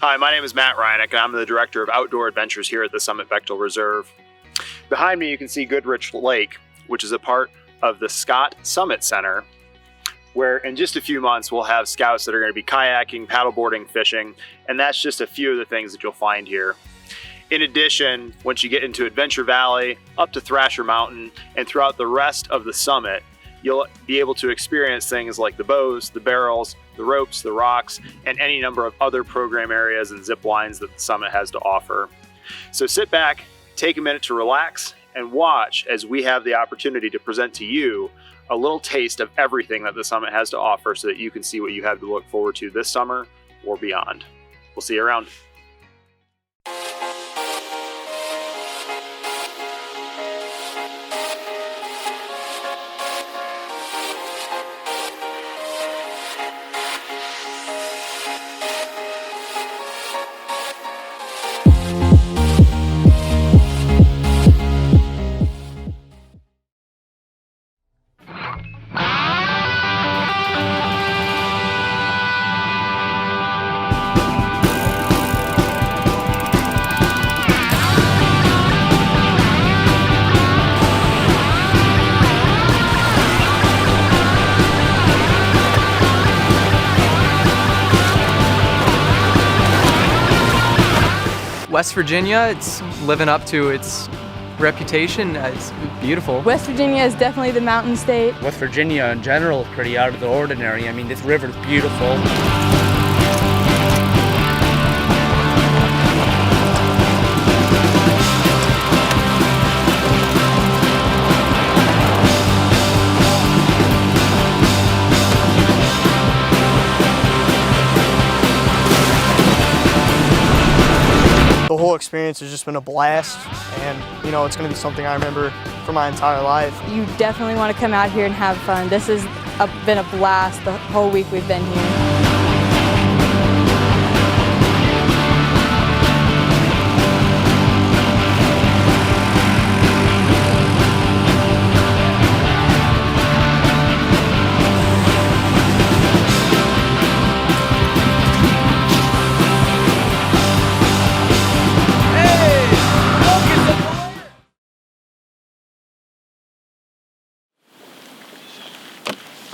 Hi, my name is Matt Reinick, and I'm the Director of Outdoor Adventures here at the Summit Bechtel Reserve. Behind me you can see Goodrich Lake, which is a part of the Scott Summit Center, where in just a few months we'll have scouts that are going to be kayaking, paddleboarding, fishing, and that's just a few of the things that you'll find here. In addition, once you get into Adventure Valley, up to Thrasher Mountain, and throughout the rest of the summit, you'll be able to experience things like the bows, the barrels, the ropes, the rocks, and any number of other program areas and zip lines that the summit has to offer. So sit back, take a minute to relax, and watch as we have the opportunity to present to you a little taste of everything that the summit has to offer so that you can see what you have to look forward to this summer or beyond. We'll see you around. West Virginia, it's living up to its reputation. It's beautiful. West Virginia is definitely the mountain state. West Virginia in general is pretty out of the ordinary. I mean, this river is beautiful. The whole experience has just been a blast, and it's going to be something I remember for my entire life. You definitely want to come out here and have fun. This has been a blast the whole week we've been here.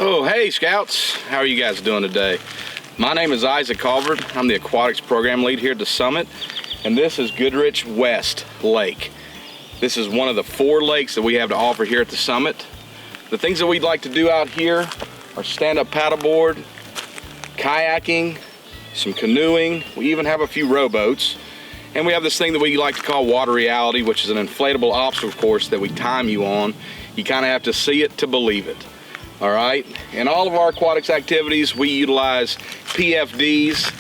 Oh, hey Scouts, how are you guys doing today? My name is Isaac Calvert. I'm the Aquatics Program Lead here at the Summit, and this is Goodrich West Lake. This is one of the 4 lakes that we have to offer here at the Summit. The things that we'd like to do out here are stand-up paddleboard, kayaking, some canoeing. We even have a few rowboats, and we have this thing that we like to call water reality, which is an inflatable obstacle course that we time you on. You kind of have to see it to believe it. All right, in all of our aquatics activities, we utilize PFDs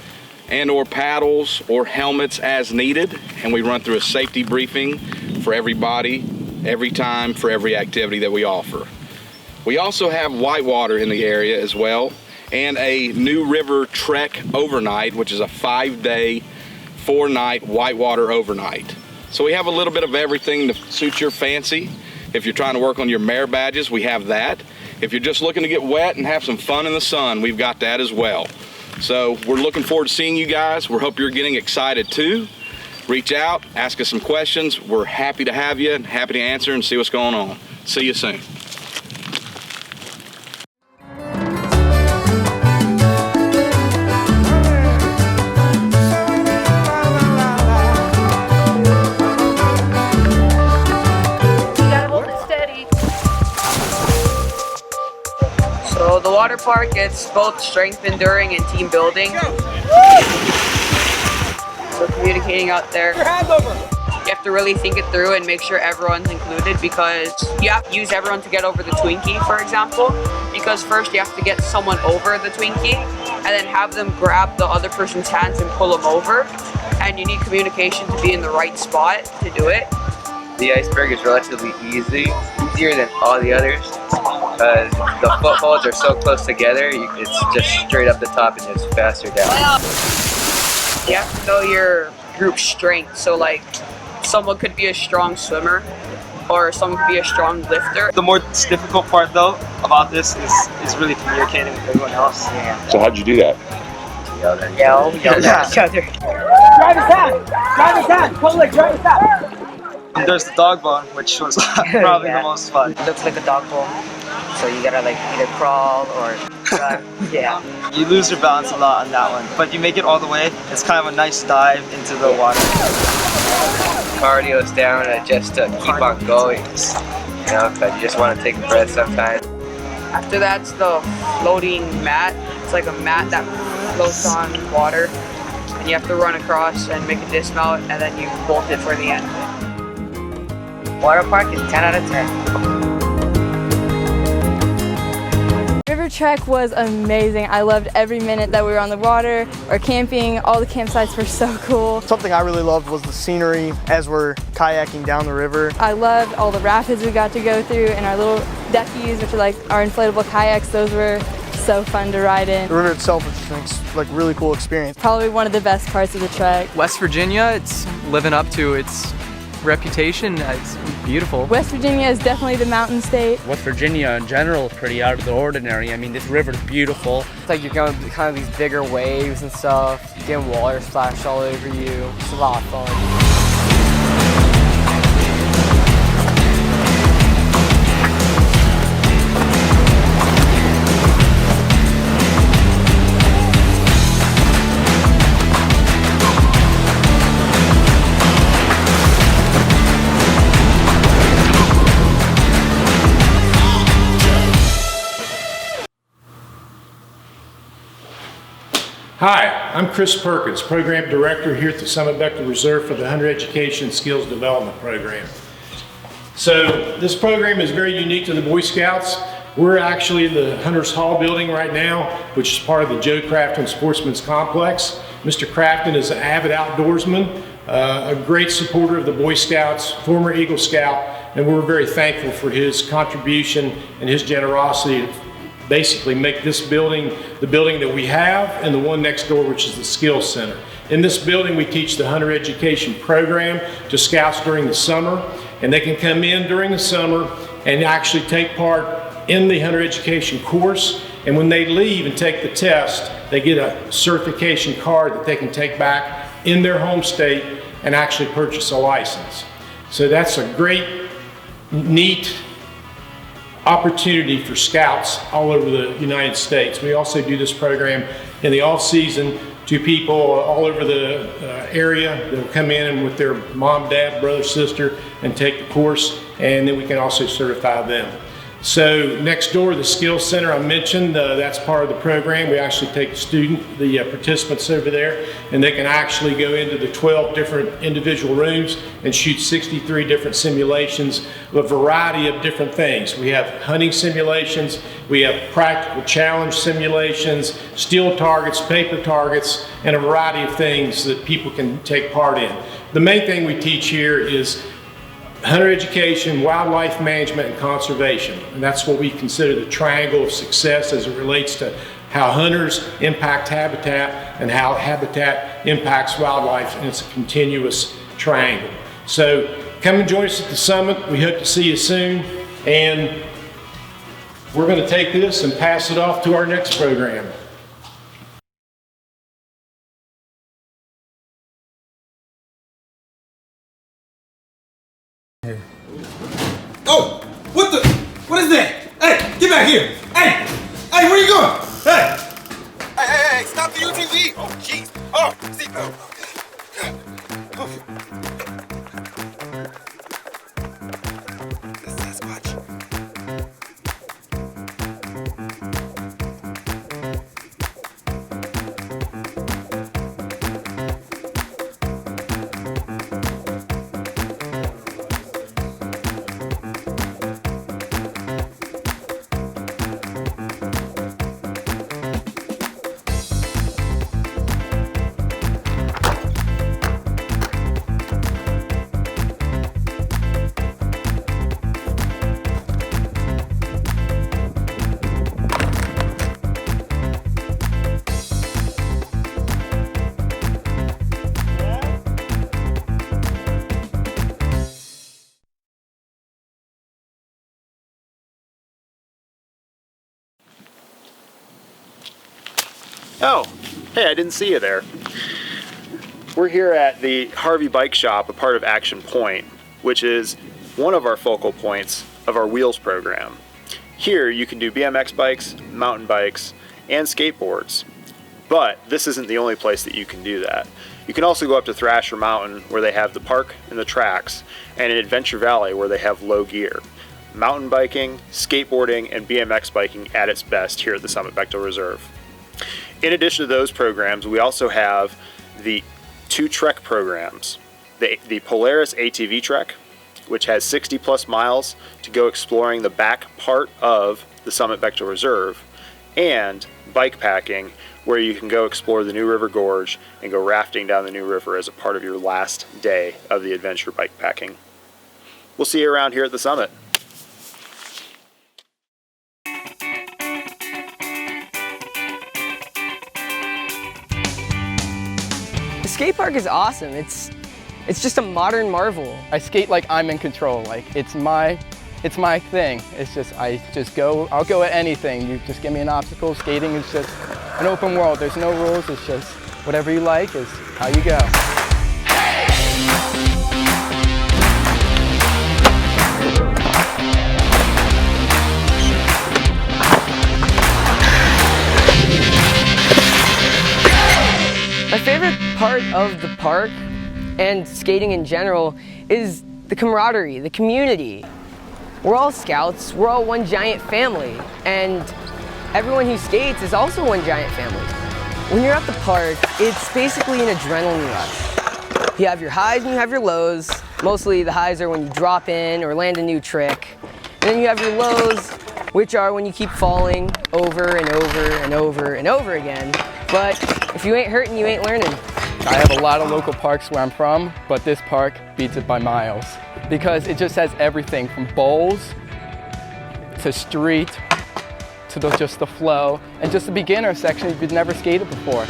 and or paddles or helmets as needed, and we run through a safety briefing for everybody, every time, for every activity that we offer. We also have whitewater in the area as well, and a New River Trek overnight, which is a 5-day, 4-night whitewater overnight. So we have a little bit of everything to suit your fancy. If you're trying to work on your mare badges, we have that. If you're just looking to get wet and have some fun in the sun, we've got that as well. So we're looking forward to seeing you guys. We hope you're getting excited too. Reach out, ask us some questions. We're happy to have you and happy to answer and see what's going on. See you soon. So the water park gets both strength enduring and team building. So communicating out there. You have to really think it through and make sure everyone's included, because you have to use everyone to get over the Twinkie, for example. Because first you have to get someone over the Twinkie and then have them grab the other person's hands and pull them over. And you need communication to be in the right spot to do it. The iceberg is relatively easier than all the others, because the footholds are so close together. It's just straight up the top and just faster down. You have to know your group strength. So like, someone could be a strong swimmer or someone could be a strong lifter. The more difficult part though about this is really communicating with everyone else. So how'd you do that? yell at each other. And there's the dog bone, which was probably the most fun. It looks like a dog bone, so you gotta like either crawl or run. Yeah. You lose your balance a lot on that one, but you make it all the way. It's kind of a nice dive into the water. Cardio's down just to keep on going. You know, because you just want to take a breath sometimes. After that's the floating mat. It's like a mat that floats on water, and you have to run across and make a dismount, and then you bolt it for the end. Water park is 10 out of 10. River trek was amazing. I loved every minute that we were on the water or camping. All the campsites were so cool. Something I really loved was the scenery as we're kayaking down the river. I loved all the rapids we got to go through and our little deckies, which are like our inflatable kayaks. Those were so fun to ride in. The river itself was just like really cool experience. Probably one of the best parts of the trek. West Virginia, it's living up to its reputation. It's beautiful. West Virginia is definitely the mountain state. West Virginia in general is pretty out of the ordinary. I mean, this river is beautiful. It's like you're going kind of these bigger waves and stuff, getting water splashed all over you. It's a lot of fun. Hi, I'm Chris Perkins, Program Director here at the Summit Bechtel Reserve for the Hunter Education and Skills Development Program. So this program is very unique to the Boy Scouts. We're actually in the Hunters Hall building right now, which is part of the Joe Crafton Sportsman's Complex. Mr. Crafton is an avid outdoorsman, a great supporter of the Boy Scouts, former Eagle Scout, and we're very thankful for his contribution and his generosity to basically make this building the building that we have and the one next door, which is the Skills Center. In this building, we teach the Hunter Education program to Scouts during the summer, and they can come in during the summer and actually take part in the Hunter Education course. And when they leave and take the test, they get a certification card that they can take back in their home state and actually purchase a license. So that's a great, neat opportunity for Scouts all over the United States. We also do this program in the off season to people all over the area that will come in and with their mom, dad, brother, sister and take the course, and then we can also certify them. So next door, the Skills Center I mentioned, that's part of the program. We actually take the participants over there, and they can actually go into the 12 different individual rooms and shoot 63 different simulations of a variety of different things. We have hunting simulations, we have practical challenge simulations, steel targets, paper targets, and a variety of things that people can take part in. The main thing we teach here is hunter education, wildlife management, and conservation. And that's what we consider the triangle of success as it relates to how hunters impact habitat and how habitat impacts wildlife, and it's a continuous triangle. So come and join us at the summit. We hope to see you soon. And we're going to take this and pass it off to our next program. Oh, what is that? Hey, get back here. Hey, where you going? Hey. Hey, stop the UTV. Oh, jeez. Oh, seatbelt. Okay. The Sasquatch. Oh, Hey, I didn't see you there. We're here at the Harvey Bike Shop, a part of Action Point, which is one of our focal points of our Wheels program. Here you can do BMX bikes, mountain bikes, and skateboards. But this isn't the only place that you can do that. You can also go up to Thrasher Mountain, where they have the park and the tracks, and in Adventure Valley, where they have low gear. Mountain biking, skateboarding, and BMX biking at its best here at the Summit Bechtel Reserve. In addition to those programs, we also have the 2 trek programs. The Polaris ATV Trek, which has 60 plus miles to go exploring the back part of the Summit Bechtel Reserve, and bike packing, where you can go explore the New River Gorge and go rafting down the New River as a part of your last day of the adventure bike packing. We'll see you around here at the summit. The skate park is awesome. It's just a modern marvel. I skate like I'm in control. Like it's my thing. It's just I'll go at anything. You just give me an obstacle. Skating is just an open world. There's no rules. It's just whatever you like is how you go. My favorite part of the park and skating in general is the camaraderie, the community. We're all scouts, we're all one giant family, and everyone who skates is also one giant family. When you're at the park, it's basically an adrenaline rush. You have your highs and you have your lows. Mostly the highs are when you drop in or land a new trick. And then you have your lows, which are when you keep falling over and over and over and over again. But if you ain't hurting, you ain't learning. I have a lot of local parks where I'm from, but this park beats it by miles because it just has everything from bowls to street to just the flow and just the beginner section if you've never skated before.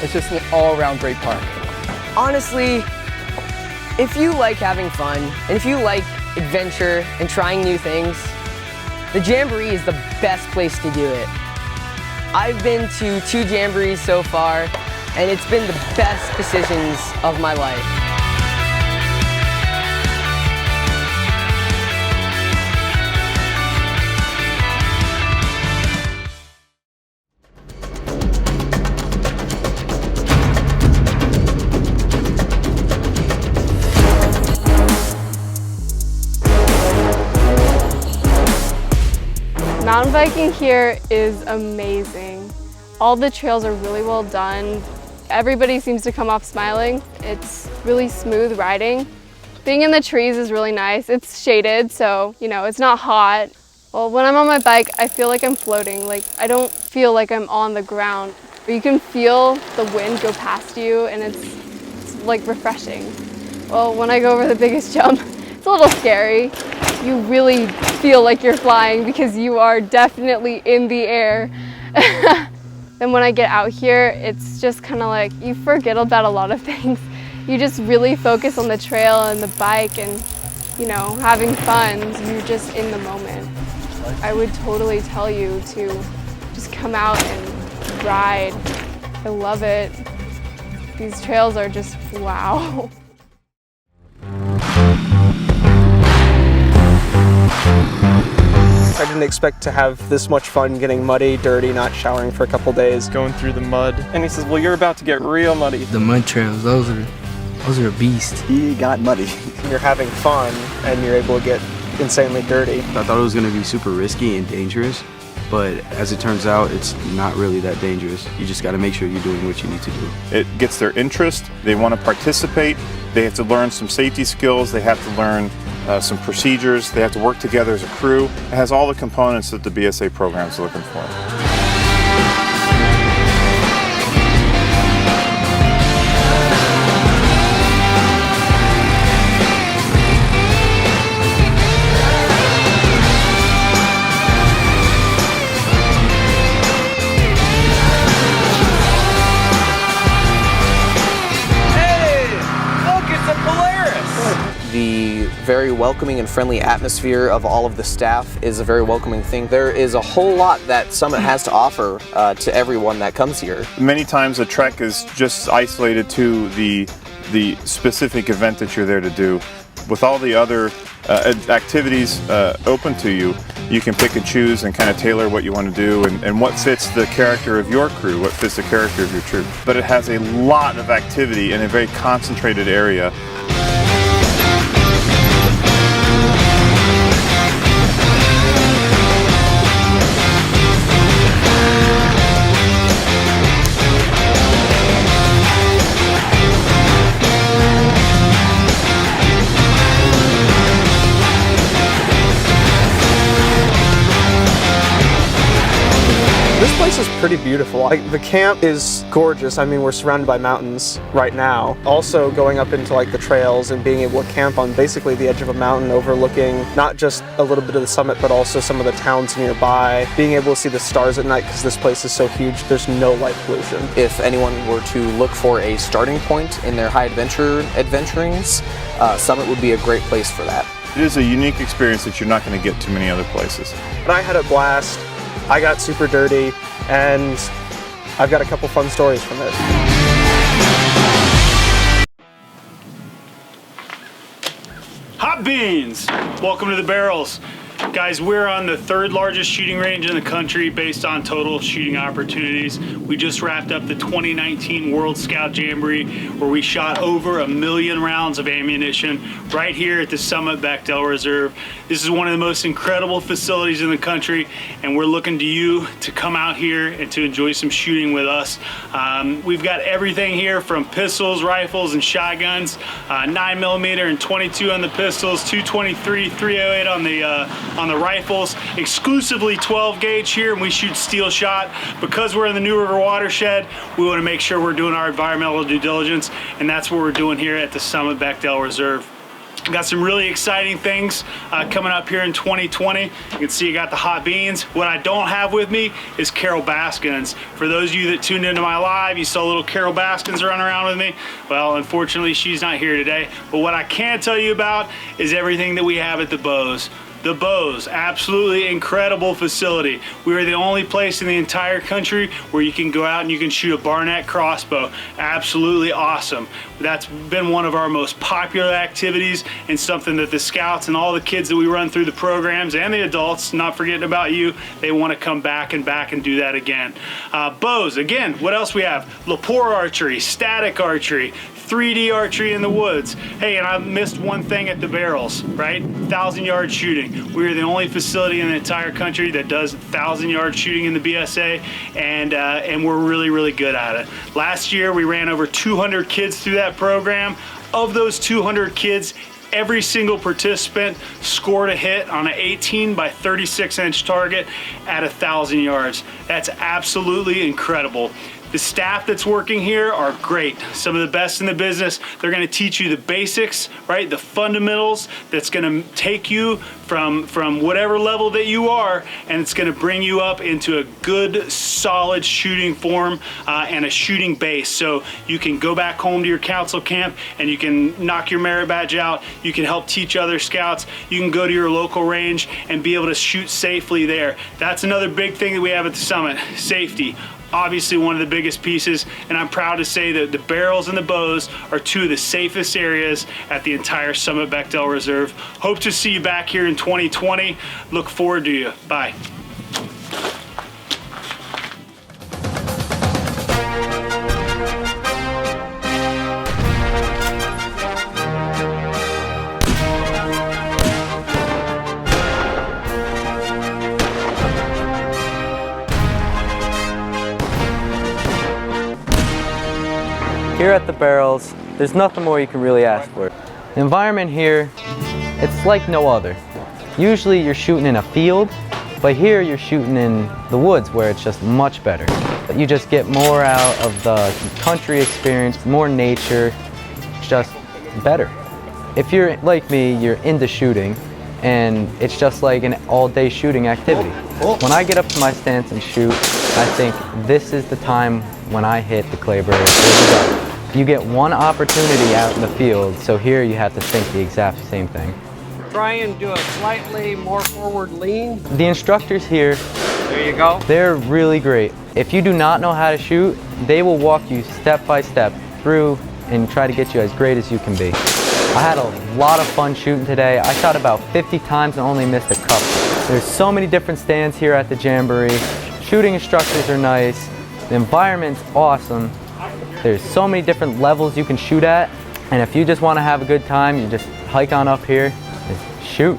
It's just an all-around great park. Honestly, if you like having fun and if you like adventure and trying new things, the Jamboree is the best place to do it. I've been to 2 Jamborees so far, and it's been the best decisions of my life. Mountain biking here is amazing. All the trails are really well done. Everybody seems to come off smiling. It's really smooth riding. Being in the trees is really nice. It's shaded, so it's not hot. Well, when I'm on my bike, I feel like I'm floating. Like I don't feel like I'm on the ground. But you can feel the wind go past you, and it's like refreshing. Well, when I go over the biggest jump, it's a little scary. You really feel like you're flying because you are definitely in the air. Then when I get out here, it's just kind of like you forget about a lot of things. You just really focus on the trail and the bike and, having fun. You're just in the moment. I would totally tell you to just come out and ride. I love it. These trails are just wow. I didn't expect to have this much fun getting muddy, dirty, not showering for a couple days. Going through the mud. And he says, well, you're about to get real muddy. The mud trails, those are a beast. He got muddy. You're having fun and you're able to get insanely dirty. I thought it was going to be super risky and dangerous, but as it turns out, it's not really that dangerous. You just got to make sure you're doing what you need to do. It gets their interest. They want to participate. They have to learn some safety skills. They have to learn some procedures. They have to work together as a crew. It has all the components that the BSA program is looking for. the very welcoming and friendly atmosphere of all of the staff is a very welcoming thing. There is a whole lot that Summit has to offer to everyone that comes here. Many times a trek is just isolated to the specific event that you're there to do. With all the other activities open to you, you can pick and choose and kind of tailor what you want to do and what fits the character of your crew, what fits the character of your troop. But it has a lot of activity in a very concentrated area. This place is pretty beautiful. Like, the camp is gorgeous. I mean, we're surrounded by mountains right now. Also going up into like the trails and being able to camp on basically the edge of a mountain overlooking not just a little bit of the summit, but also some of the towns nearby. Being able to see the stars at night because this place is so huge, there's no light pollution. If anyone were to look for a starting point in their high adventurings, Summit would be a great place for that. It is a unique experience that you're not going to get too many other places. But I had a blast. I got super dirty, and I've got a couple fun stories from it. Hot beans! Welcome to the barrels. Guys, we're on the 3rd largest shooting range in the country based on total shooting opportunities. We just wrapped up the 2019 World Scout Jamboree where we shot over 1 million rounds of ammunition right here at the Summit Bechtel Reserve. This is one of the most incredible facilities in the country, and we're looking to you to come out here and to enjoy some shooting with us. We've got everything here from pistols, rifles, and shotguns, 9mm and 22 on the pistols, 223, 308 on the rifles, exclusively 12 gauge here, and we shoot steel shot. Because we're in the New River watershed, we want to make sure we're doing our environmental due diligence, and that's what we're doing here at the Summit Bechtel Reserve. Got some really exciting things coming up here in 2020. You can see I got the hot beans. What I don't have with me is Carol Baskins. For those of you that tuned into my live, you saw little Carol Baskins running around with me. Well, unfortunately, she's not here today. But what I can tell you about is everything that we have at the Bows. The Bows, absolutely incredible facility. We are the only place in the entire country where you can go out and you can shoot a Barnett crossbow. Absolutely awesome. That's been one of our most popular activities and something that the scouts and all the kids that we run through the programs and the adults, not forgetting about you, they want to come back and do that again. Bows, again, what else we have? Lapore archery, static archery, 3D archery in the woods. Hey, and I missed one thing at the barrels, right? 1,000-yard shooting. We're the only facility in the entire country that does 1,000-yard shooting in the BSA, and we're really, really good at it. Last year, we ran over 200 kids through that program. Of those 200 kids, every single participant scored a hit on an 18 by 36-inch target at 1,000 yards. That's absolutely incredible. The staff that's working here are great. Some of the best in the business. They're gonna teach you the basics, right? The fundamentals that's gonna take you from whatever level that you are, and it's gonna bring you up into a good, solid shooting form and a shooting base. So you can go back home to your council camp and you can knock your merit badge out. You can help teach other scouts. You can go to your local range and be able to shoot safely there. That's another big thing that we have at the Summit, safety. Obviously one of the biggest pieces, and I'm proud to say that the barrels and the bows are 2 of the safest areas at the entire Summit Bechtel Reserve. Hope to see you back here in 2020. Look forward to you. Bye. Here at the barrels, there's nothing more you can really ask for. The environment here, it's like no other. Usually you're shooting in a field, but here you're shooting in the woods where it's just much better. You just get more out of the country experience, more nature, it's just better. If you're like me, you're into shooting, and it's just like an all-day shooting activity. When I get up to my stance and shoot, I think this is the time when I hit the clay barrel. You get one opportunity out in the field, so here you have to think the exact same thing. Try and do a slightly more forward lean. The instructors here, there you go. They're really great. If you do not know how to shoot, they will walk you step by step through and try to get you as great as you can be. I had a lot of fun shooting today. I shot about 50 times and only missed a couple. There's so many different stands here at the Jamboree. Shooting instructors are nice. The environment's awesome. There's so many different levels you can shoot at. And if you just want to have a good time, you just hike on up here and shoot.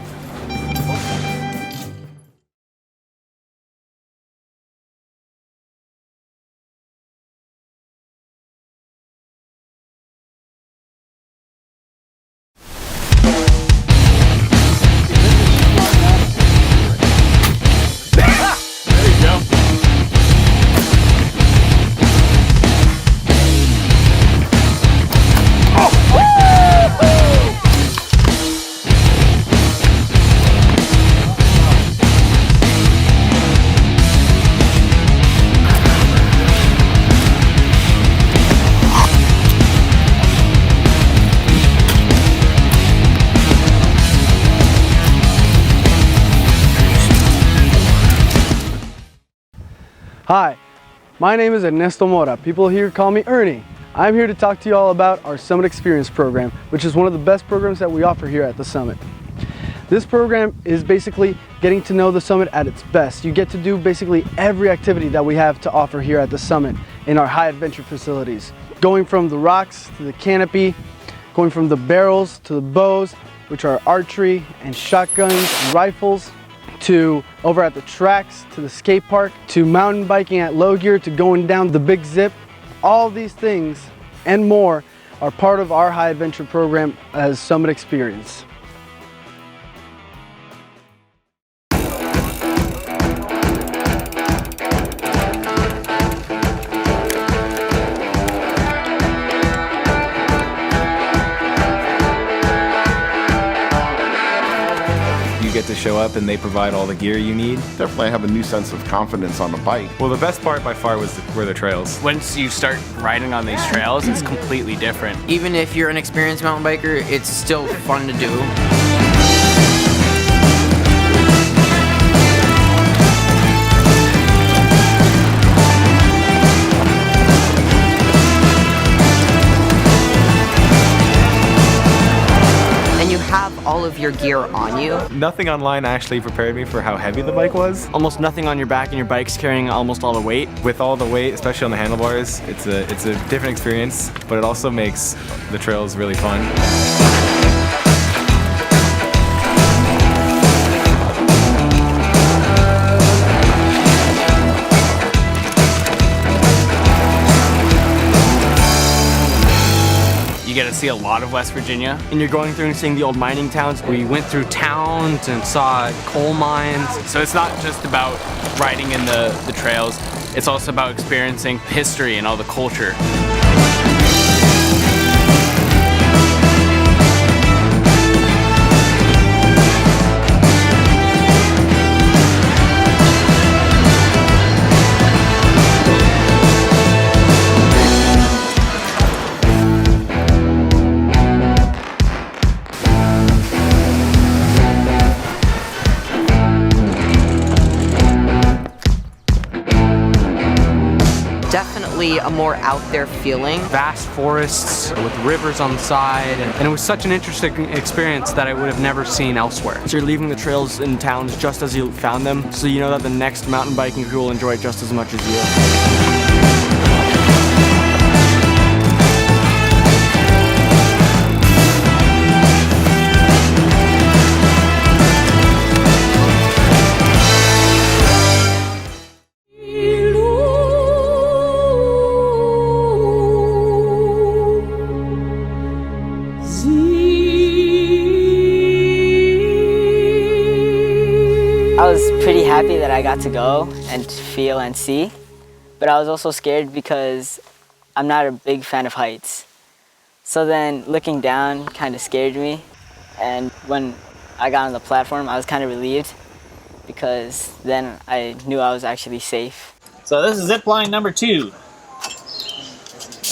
Hi, my name is Ernesto Mora. People here call me Ernie. I'm here to talk to you all about our Summit Experience program, which is one of the best programs that we offer here at the Summit. This program is basically getting to know the Summit at its best. You get to do basically every activity that we have to offer here at the Summit in our high adventure facilities. Going from the rocks to the canopy, going from the barrels to the bows, which are archery and shotguns and rifles, to over at the tracks, to the skate park, to mountain biking at low gear, to going down the big zip. All these things and more are part of our high adventure program as Summit Experience. Get to show up and they provide all the gear you need. Definitely have a new sense of confidence on the bike. Well, the best part by far were the trails. Once you start riding on these trails, it's completely different. Even if you're an experienced mountain biker, it's still fun to do. All of your gear on you. Nothing online actually prepared me for how heavy the bike was. Almost nothing on your back and your bike's carrying almost all the weight. With all the weight, especially on the handlebars, it's a different experience, but it also makes the trails really fun. You get to see a lot of West Virginia, and you're going through and seeing the old mining towns. We went through towns and saw coal mines. So it's not just about riding in the trails, it's also about experiencing history and all the culture. Definitely a more out there feeling. Vast forests with rivers on the side, and it was such an interesting experience that I would have never seen elsewhere. So you're leaving the trails in towns just as you found them, so you know that the next mountain biking crew will enjoy it just as much as you. I was pretty happy that I got to go and feel and see, but I was also scared because I'm not a big fan of heights. So then looking down kind of scared me, and when I got on the platform I was kind of relieved because then I knew I was actually safe. So this is zip line number 2.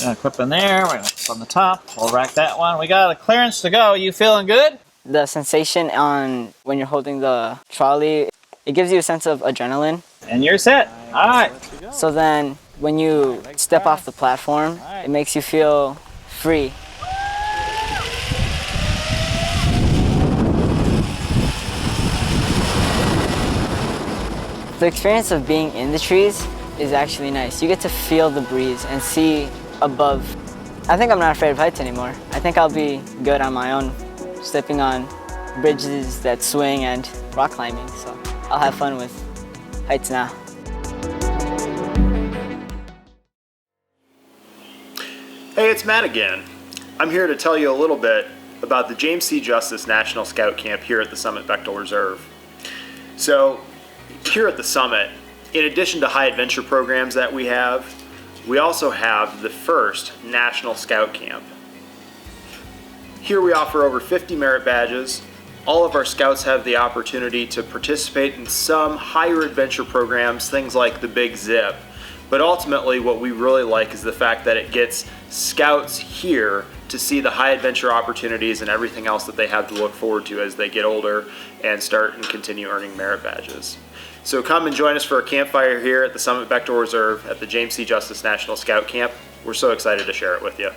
Gonna clip in there, we're gonna on the top. We'll rack that one. We got a clearance to go. You feeling good? The sensation on when you're holding the trolley, it gives you a sense of adrenaline. And you're set. All right. So then when you step off the platform, it makes you feel free. The experience of being in the trees is actually nice. You get to feel the breeze and see above. I think I'm not afraid of heights anymore. I think I'll be good on my own, stepping on bridges that swing and rock climbing. So I'll have fun with heights now. Hey, it's Matt again. I'm here to tell you a little bit about the James C. Justice National Scout Camp here at the Summit Bechtel Reserve. So, here at the Summit, in addition to high adventure programs that we also have the first National Scout Camp. Here we offer over 50 merit badges. All of our scouts have the opportunity to participate in some higher adventure programs, things like the Big Zip. But ultimately what we really like is the fact that it gets scouts here to see the high adventure opportunities and everything else that they have to look forward to as they get older and start and continue earning merit badges. So come and join us for a campfire here at the Summit Bechtel Reserve at the James C. Justice National Scout Camp. We're so excited to share it with you.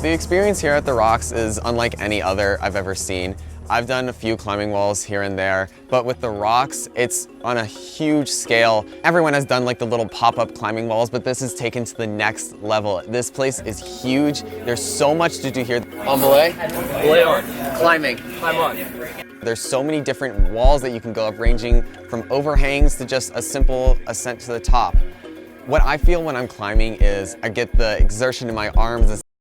The experience here at the Rocks is unlike any other I've ever seen. I've done a few climbing walls here and there, but with the Rocks, it's on a huge scale. Everyone has done like the little pop-up climbing walls, but this is taken to the next level. This place is huge. There's so much to do here. On belay? Belay on. Climbing. Climb on. There's so many different walls that you can go up, ranging from overhangs to just a simple ascent to the top. What I feel when I'm climbing is I get the exertion in my arms